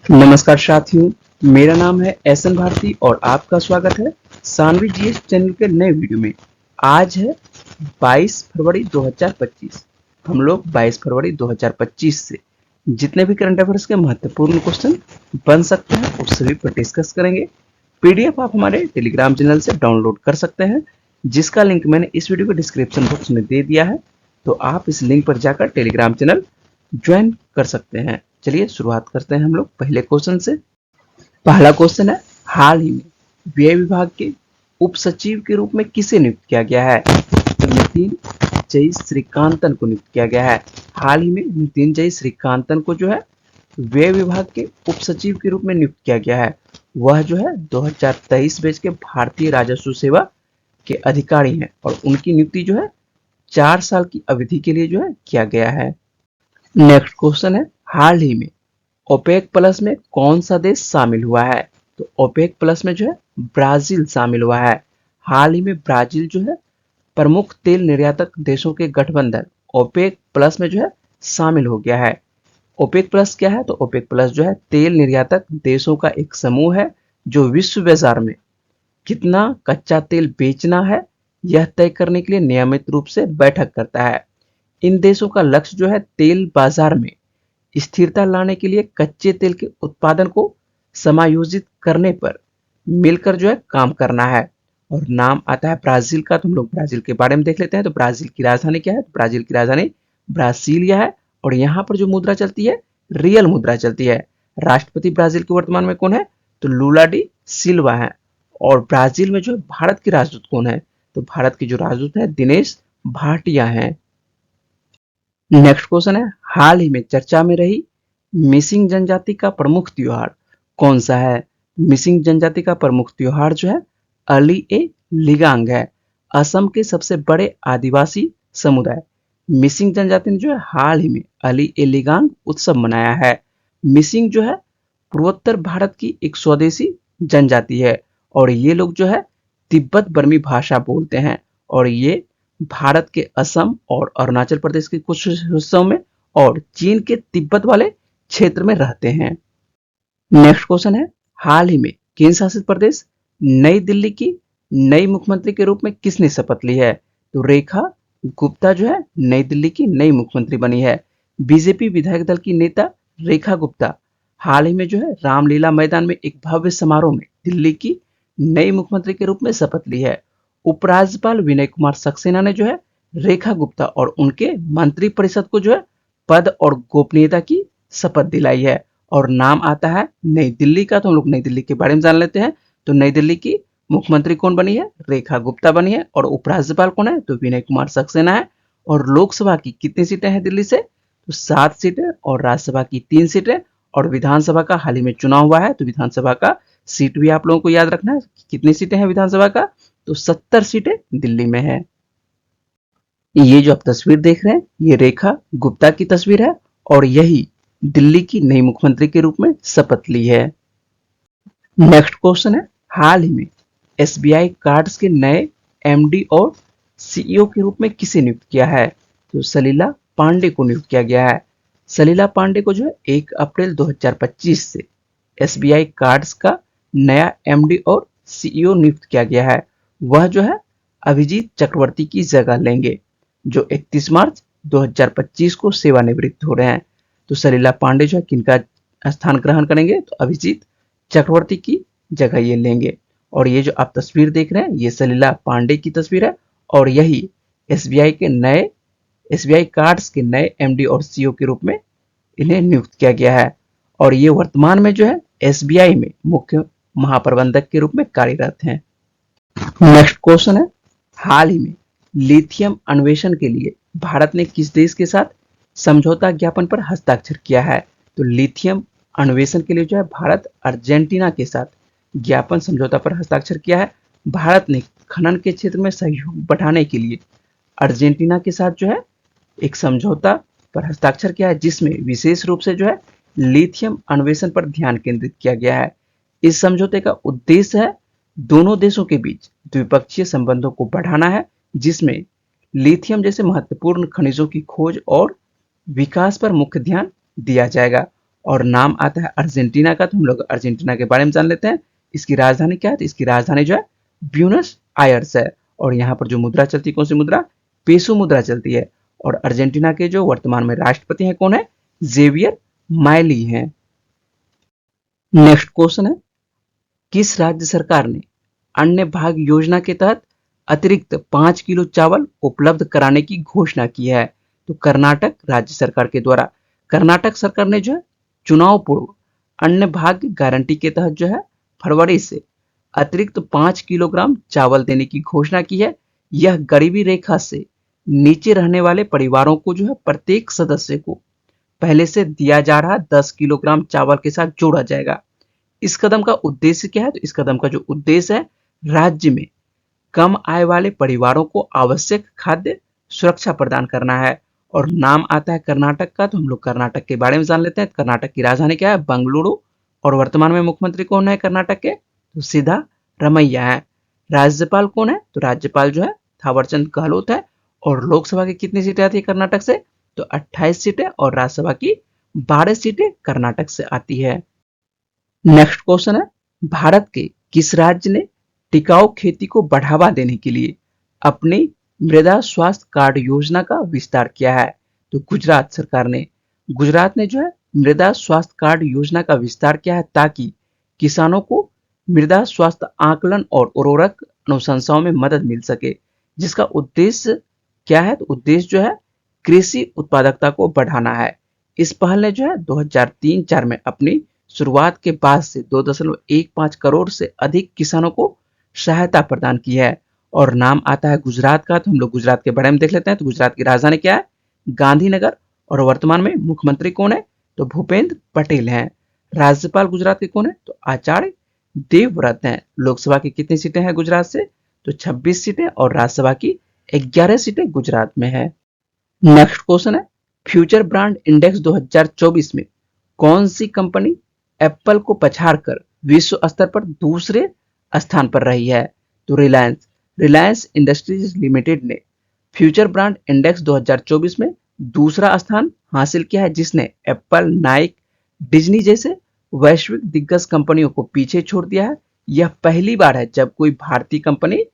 नमस्कार साथियों, मेरा नाम है एसएन भारती और आपका स्वागत है सानवी जीएस चैनल के नए वीडियो में। आज है 22 फरवरी 2025। हम लोग 22 फरवरी 2025 से जितने भी करंट अफेयर्स के महत्वपूर्ण क्वेश्चन बन सकते हैं उस सभी पर डिस्कस करेंगे। पीडीएफ आप हमारे टेलीग्राम चैनल से डाउनलोड कर सकते हैं, जिसका लिंक मैंने इस वीडियो के डिस्क्रिप्शन बॉक्स में दे दिया है। तो आप इस लिंक पर जाकर टेलीग्राम चैनल ज्वाइन कर सकते हैं। चलिए शुरुआत करते हैं हम लोग पहले क्वेश्चन से। पहला क्वेश्चन है, हाल ही में व्यय विभाग के उप सचिव के रूप में किसे नियुक्त किया गया है? तो नितिन जय श्रीकांतन को नियुक्त किया गया है। हाल ही में नितिन जय श्रीकांतन को जो है व्यय विभाग के उप सचिव के रूप में नियुक्त किया गया है। वह जो है 2023 बैच के भारतीय राजस्व सेवा के अधिकारी हैं और उनकी नियुक्ति जो है 4 साल की अवधि के लिए जो है किया गया है। नेक्स्ट क्वेश्चन है, हाल ही में ओपेक प्लस में कौन सा देश शामिल हुआ है? तो ओपेक प्लस में जो है ब्राजील शामिल हुआ है। हाल ही में ब्राजील जो है प्रमुख तेल निर्यातक देशों के गठबंधन ओपेक प्लस में जो है शामिल हो गया है। ओपेक प्लस क्या है? तो ओपेक प्लस जो है तेल निर्यातक देशों का एक समूह है जो विश्व बाजार में कितना कच्चा तेल बेचना है यह तय करने के लिए नियमित रूप से बैठक करता है। इन देशों का लक्ष्य जो है तेल बाजार में स्थिरता लाने के लिए कच्चे तेल के उत्पादन को समायोजित करने पर मिलकर जो है काम करना है। और नाम आता है ब्राजील का, तो हम लोग ब्राजील के बारे में देख लेते हैं। तो ब्राजील की राजधानी क्या है? तो ब्राजील की राजधानी ब्रासीलिया है और यहाँ पर जो मुद्रा चलती है रियल मुद्रा चलती है। राष्ट्रपति ब्राजील के वर्तमान में कौन है? तो लूला डी सिल्वा है। और ब्राजील में जो है भारत के राजदूत कौन है? तो भारत के जो राजदूत है दिनेश भाटिया है। नेक्स्ट क्वेश्चन है, हाल ही में चर्चा में रही मिसिंग जनजाति का प्रमुख त्योहार कौन सा है? मिसिंग जनजाति का प्रमुख त्योहार जो है अली ए लिगांग है। असम के सबसे बड़े आदिवासी समुदाय मिसिंग जनजाति ने जो है हाल ही में अली ए लिगांग उत्सव मनाया है। मिसिंग जो है पूर्वोत्तर भारत की एक स्वदेशी जनजाति है और ये लोग जो है तिब्बत बर्मी भाषा बोलते हैं और ये भारत के असम और अरुणाचल प्रदेश के कुछ हिस्सों में और चीन के तिब्बत वाले क्षेत्र में रहते हैं। नेक्स्ट क्वेश्चन है, हाल ही में केंद्र शासित प्रदेश नई दिल्ली की नई मुख्यमंत्री के रूप में किसने शपथ ली है? तो रेखा गुप्ता जो है नई दिल्ली की नई मुख्यमंत्री बनी है। बीजेपी विधायक दल की नेता रेखा गुप्ता हाल ही में जो है रामलीला मैदान में एक भव्य समारोह में दिल्ली की नई मुख्यमंत्री के रूप में शपथ ली है। उपराज्यपाल विनय कुमार सक्सेना ने जो है रेखा गुप्ता और उनके मंत्री परिषद को जो है पद और गोपनीयता की शपथ दिलाई है। और नाम आता है नई दिल्ली का, तो हम लोग नई दिल्ली के बारे में जान लेते हैं। तो नई दिल्ली की मुख्यमंत्री कौन बनी है? रेखा गुप्ता बनी है। और उपराज्यपाल कौन है? तो विनय कुमार सक्सेना है। और लोकसभा की कितनी सीटें हैं दिल्ली से? तो 7 सीटें और राज्यसभा की 3 सीटें और विधानसभा का हाल ही में चुनाव हुआ है। तो विधानसभा का सीट भी आप लोगों को याद रखना है। कितनी सीटें हैं विधानसभा का? तो 70 सीटें दिल्ली में है। ये जो आप तस्वीर देख रहे हैं ये रेखा गुप्ता की तस्वीर है और यही दिल्ली की नई मुख्यमंत्री के रूप में शपथ ली है। नेक्स्ट क्वेश्चन है, हाल ही में एसबीआई कार्ड्स के नए एमडी और सीईओ के रूप में किसे नियुक्त किया है? तो सलीला पांडे को नियुक्त किया गया है। सलीला पांडे को जो है 1 अप्रैल 2025 से एसबीआई कार्ड्स का नया एमडी और सीईओ नियुक्त किया गया है। वह जो है अभिजीत चक्रवर्ती की जगह लेंगे जो 31 मार्च 2025 को सेवानिवृत्त हो रहे हैं। तो सलीला पांडे जो है किनका स्थान ग्रहण करेंगे? तो अभिजीत चक्रवर्ती की जगह ये लेंगे। और ये जो आप तस्वीर देख रहे हैं ये सलीला पांडे की तस्वीर है और यही एसबीआई कार्ड्स के नए एमडी और सीईओ के रूप में इन्हें नियुक्त किया गया है। और ये वर्तमान में जो है एसबीआई में मुख्य महाप्रबंधक के रूप में कार्यरत हैं। नेक्स्ट क्वेश्चन है, हाल ही में लिथियम अन्वेषण के लिए भारत ने किस देश के साथ समझौता ज्ञापन पर हस्ताक्षर किया है? तो लिथियम अन्वेषण के लिए जो है भारत अर्जेंटीना के साथ ज्ञापन समझौता पर हस्ताक्षर किया है। भारत ने खनन के क्षेत्र में सहयोग बढ़ाने के लिए अर्जेंटीना के साथ जो है एक समझौता पर हस्ताक्षर किया है जिसमें विशेष रूप से जो है लिथियम अन्वेषण पर ध्यान केंद्रित किया गया है। इस समझौते का उद्देश्य है दोनों देशों के बीच द्विपक्षीय संबंधों को बढ़ाना है जिसमें लिथियम जैसे महत्वपूर्ण खनिजों की खोज और विकास पर मुख्य ध्यान दिया जाएगा। और नाम आता है अर्जेंटीना का, तो हम लोग अर्जेंटीना के बारे में जान लेते हैं। इसकी राजधानी क्या है? तो इसकी राजधानी जो है ब्यूनस आयर्स है। और यहाँ पर जो मुद्रा चलती है, कौन सी मुद्रा? पेसो मुद्रा चलती है। और अर्जेंटीना के जो वर्तमान में राष्ट्रपति हैं कौन है? जेवियर माइली हैं। नेक्स्ट क्वेश्चन है, किस राज्य सरकार ने अन्य भाग योजना के तहत अतिरिक्त 5 किलो चावल उपलब्ध कराने की घोषणा की है? तो कर्नाटक राज्य सरकार के द्वारा कर्नाटक सरकार ने जो है चुनाव पूर्व अन्य भाग्य गारंटी के तहत जो है फरवरी से अतिरिक्त 5 किलोग्राम चावल देने की घोषणा की है। यह गरीबी रेखा से नीचे रहने वाले परिवारों को जो है प्रत्येक सदस्य को पहले से दिया जा रहा 10 किलोग्राम चावल के साथ जोड़ा जाएगा। इस कदम का उद्देश्य क्या है? तो इस कदम का जो उद्देश्य है, राज्य में कम आय वाले परिवारों को आवश्यक खाद्य सुरक्षा प्रदान करना है। और नाम आता है कर्नाटक का, तो हम लोग कर्नाटक के बारे में जान लेते हैं। कर्नाटक की राजधानी क्या है? बंगलुरु। और वर्तमान में मुख्यमंत्री कौन है कर्नाटक के? तो सीधा रमैया है। राज्यपाल कौन है? तो राज्यपाल जो है थावरचंद गहलोत है। और लोकसभा की कितनी सीटें आती है कर्नाटक से? तो 28 सीटें। और राज्यसभा की 12 सीटें कर्नाटक से आती है। नेक्स्ट क्वेश्चन है, भारत के किस राज्य ने टिकाऊ खेती को बढ़ावा देने के लिए अपनी मृदा स्वास्थ्य कार्ड योजना का विस्तार किया है? तो गुजरात सरकार ने गुजरात ने जो है मृदा स्वास्थ्य कार्ड योजना का विस्तार किया है, ताकि किसानों को मृदा स्वास्थ्य आकलन और उर्वरक अनुशंसाओं में मदद मिल सके। जिसका उद्देश्य क्या है? तो उद्देश्य जो है कृषि उत्पादकता को बढ़ाना है। इस पहल ने जो है 2003-4 में अपनी शुरुआत के बाद से 2.15 करोड़ से अधिक किसानों को सहायता प्रदान की है। और नाम आता है गुजरात का, तो हम लोग गुजरात के बारे में देख लेते हैं। तो गुजरात की राजधानी क्या है? गांधीनगर। और वर्तमान में मुख्यमंत्री कौन है? तो भूपेंद्र पटेल हैं। राज्यपाल गुजरात के कौन है? तो आचार्य देवव्रत हैं। लोकसभा की कितनी सीटें हैं गुजरात से? तो 26 सीटें। और राज्यसभा की 11 सीटें गुजरात में है। नेक्स्ट क्वेश्चन है, फ्यूचर ब्रांड इंडेक्स 2024 में कौन सी कंपनी एप्पल को पछाड़कर विश्व स्तर पर दूसरे स्थान पर रही है? तो रिलायंस इंडस्ट्रीज लिमिटेड ने फ्यूचर ब्रांड इंडेक्स 2024 में दूसरा स्थान हासिल किया है, जिसने एप्पल, नाइक, डिज्नी जैसे वैश्विक दिग्गज कंपनियों को पीछे छोड़ दिया है। यह पहली बार है जब कोई भारतीय कंपनी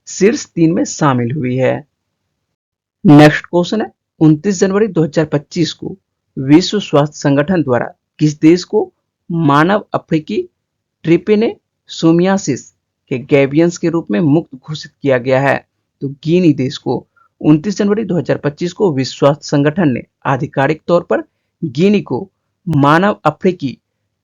शीर्ष 3 में शामिल हुई है। नेक्स्ट क्वेश्चन है, 29 जनवरी 2025 को विश्व स्वास्थ्य संगठन द्वारा किस देश को मानव अफ्रीकी ट्रिपेनोसोमियासिस के गैवियंस के रूप में मुक्त घोषित किया गया है? तो गिनी देश को 29 जनवरी 2025 को विश्व स्वास्थ्य संगठन ने आधिकारिक तौर पर गिनी को मानव अफ्रीकी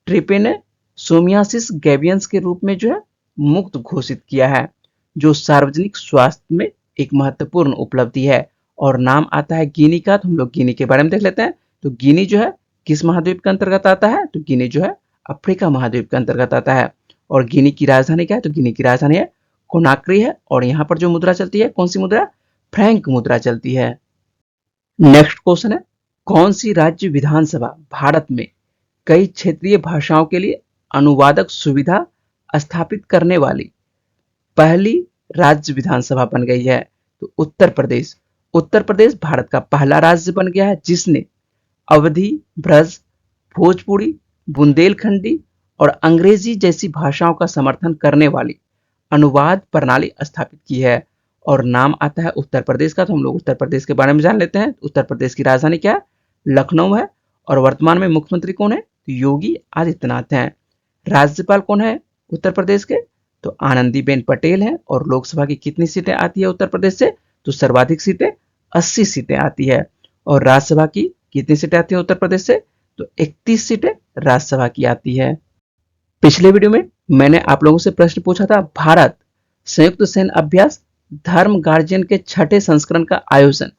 ट्रिपेनोसोमियासिस गैवियंस के रूप में जो है मुक्त घोषित किया है, जो सार्वजनिक स्वास्थ्य में एक महत्वपूर्ण उपलब्धि है। और नाम आता है गिनी का, तो हम लोग गिनी के बारे में देख लेते हैं। तो गिनी जो है किस महाद्वीप के अंतर्गत आता है? तो गिनी जो है अफ्रीका महाद्वीप के अंतर्गत आता है। और गिनी की राजधानी क्या है? तो गिनी की राजधानी है कोनाक्री है। और यहाँ पर जो मुद्रा चलती है, कौन सी मुद्रा? फ्रैंक मुद्रा चलती है। नेक्स्ट क्वेश्चन है, कौन सी राज्य विधानसभा भारत में कई क्षेत्रीय भाषाओं के लिए अनुवादक सुविधा स्थापित करने वाली पहली राज्य विधानसभा बन गई है? तो उत्तर प्रदेश भारत का पहला राज्य बन गया है, जिसने अवधी, ब्रज, भोजपुरी, बुंदेलखंडी और अंग्रेजी जैसी भाषाओं का समर्थन करने वाली अनुवाद प्रणाली स्थापित की है। और नाम आता है उत्तर प्रदेश का, तो हम लोग उत्तर प्रदेश के बारे में जान लेते हैं। उत्तर प्रदेश की राजधानी क्या है? लखनऊ है। और वर्तमान में मुख्यमंत्री कौन है? तो योगी आदित्यनाथ हैं। राज्यपाल कौन है उत्तर प्रदेश के? तो आनंदीबेन पटेल हैं। और लोकसभा की कितनी सीटें आती है उत्तर प्रदेश से? तो सर्वाधिक सीटें 80 सीटें आती है। और राज्यसभा की कितनी सीटें आती है उत्तर प्रदेश से? तो 31 सीटें राज्यसभा की आती है। पिछले वीडियो में मैंने आप लोगों से प्रश्न पूछा था, भारत संयुक्त सैन्य अभ्यास धर्म गार्जियन के 6ठे संस्करण का आयोजन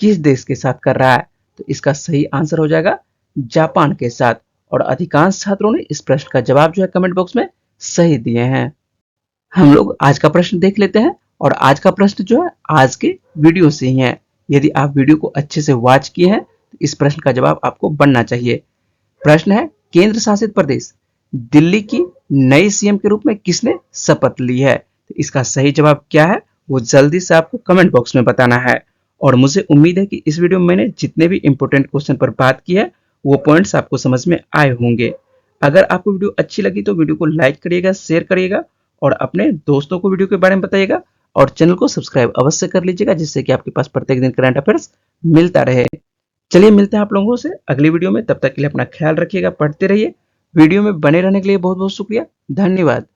किस देश के साथ कर रहा है? तो इसका सही आंसर हो जाएगा जापान के साथ। और अधिकांश छात्रों ने इस प्रश्न का जवाब जो है कमेंट बॉक्स में सही दिए हैं। हम लोग आज का प्रश्न देख लेते हैं। और आज का प्रश्न जो है आज के वीडियो से ही है। यदि आप वीडियो को अच्छे से वॉच किए हैं तो इस प्रश्न का जवाब आपको बनना चाहिए। प्रश्न है, केंद्र शासित प्रदेश दिल्ली की नई सीएम के रूप में किसने शपथ ली है? तो इसका सही जवाब क्या है वो जल्दी से आपको कमेंट बॉक्स में बताना है। और मुझे उम्मीद है कि इस वीडियो में मैंने जितने भी इंपोर्टेंट क्वेश्चन पर बात की है वो पॉइंट्स आपको समझ में आए होंगे। अगर आपको वीडियो अच्छी लगी तो वीडियो को लाइक करिएगा, शेयर करिएगा और अपने दोस्तों को वीडियो के बारे में बताइएगा और चैनल को सब्सक्राइब अवश्य कर लीजिएगा, जिससे कि आपके पास प्रत्येक दिन करंट अफेयर्स मिलता रहे। चलिए मिलते हैं आप लोगों से अगली वीडियो में, तब तक के लिए अपना ख्याल रखिएगा, पढ़ते रहिए। वीडियो में बने रहने के लिए बहुत बहुत शुक्रिया, धन्यवाद।